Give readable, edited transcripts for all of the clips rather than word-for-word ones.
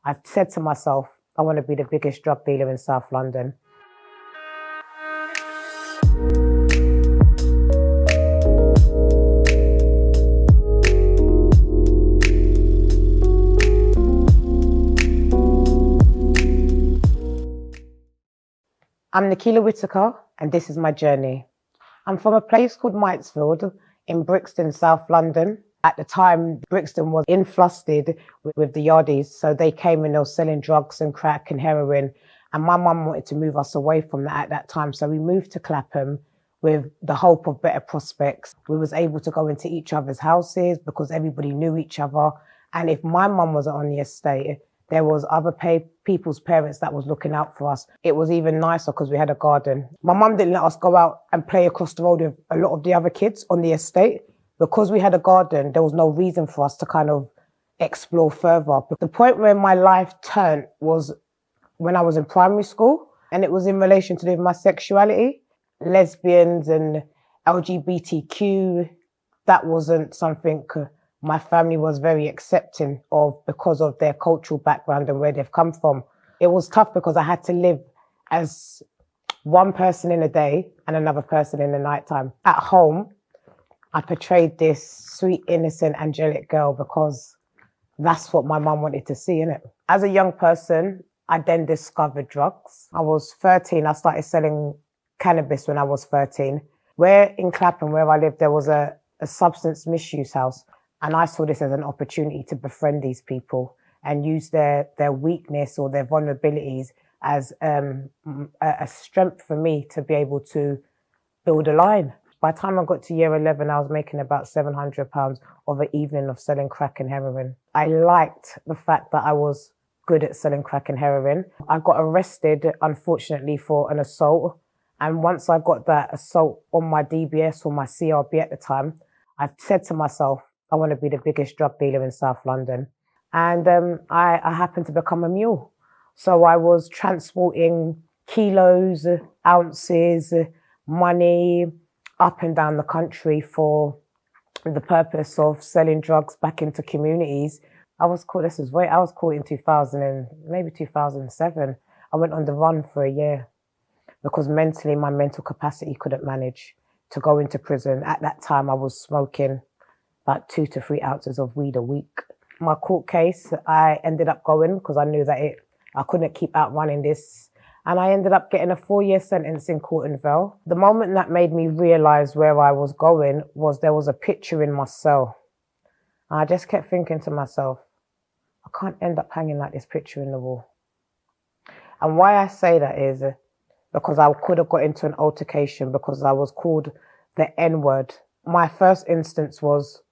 I said to myself, I want to be the biggest drug dealer in South London. I'm Nequela Whittaker, and this is my journey. I'm from a place called Mitesfield in Brixton, South London. At the time, Brixton was infested with the yardies, so they came and they were selling drugs and crack and heroin. And my mum wanted to move us away from that at that time, so we moved to Clapham with the hope of better prospects. We was able to go into each other's houses because everybody knew each other. And if my mum wasn't on the estate, there was other people's parents that was looking out for us. It was even nicer because we had a garden. My mum didn't let us go out and play across the road with a lot of the other kids on the estate. Because we had a garden, there was no reason for us to kind of explore further. But the point where my life turned was when I was in primary school, and it was in relation to my sexuality. Lesbians and LGBTQ, that wasn't something my family was very accepting of because of their cultural background and where they've come from. It was tough because I had to live as one person in the day and another person in the nighttime. At home, I portrayed this sweet, innocent, angelic girl because that's what my mum wanted to see, innit? As a young person, I then discovered drugs. I was 13. I started selling cannabis when I was 13. Where in Clapham, where I lived, there was a substance misuse house. And I saw this as an opportunity to befriend these people and use their weakness or their vulnerabilities as a strength for me to be able to build a line. By the time I got to year 11, I was making about £700 of an evening of selling crack and heroin. I liked the fact that I was good at selling crack and heroin. I got arrested, unfortunately, for an assault. And once I got that assault on my DBS or my CRB at the time, I said to myself, I want to be the biggest drug dealer in South London. And I happened to become a mule. So I was transporting kilos, ounces, money, up and down the country for the purpose of selling drugs back into communities. I was caught in 2000 and maybe 2007. I went on the run for a year because mentally my mental capacity couldn't manage to go into prison. At that time, I was smoking about 2 to 3 ounces of weed a week. My court case, I ended up going because I knew that I couldn't keep outrunning this. And I ended up getting a 4-year sentence in court and Vale. The moment that made me realise where I was going was there was a picture in my cell. And I just kept thinking to myself, I can't end up hanging like this picture in the wall. And why I say that is because I could have got into an altercation because I was called the N-word. My first instance was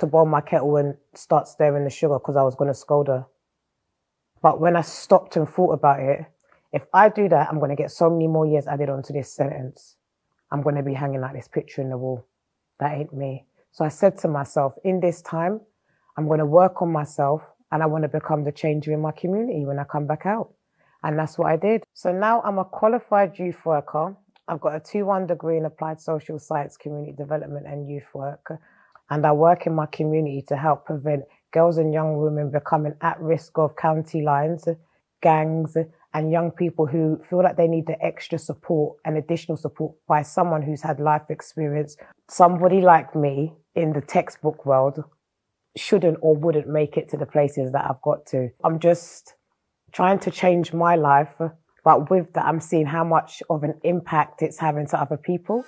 to boil my kettle and start stirring the sugar because I was going to scold her. But when I stopped and thought about it, if I do that, I'm going to get so many more years added onto this sentence. I'm going to be hanging like this picture in the wall. That ain't me. So I said to myself, in this time, I'm going to work on myself and I want to become the changer in my community when I come back out. And that's what I did. So now I'm a qualified youth worker. I've got a 2-1 degree in applied social science, community development and youth work. And I work in my community to help prevent girls and young women becoming at risk of county lines, gangs, and young people who feel like they need the extra support and additional support by someone who's had life experience. Somebody like me in the textbook world shouldn't or wouldn't make it to the places that I've got to. I'm just trying to change my life, but with that, I'm seeing how much of an impact it's having to other people.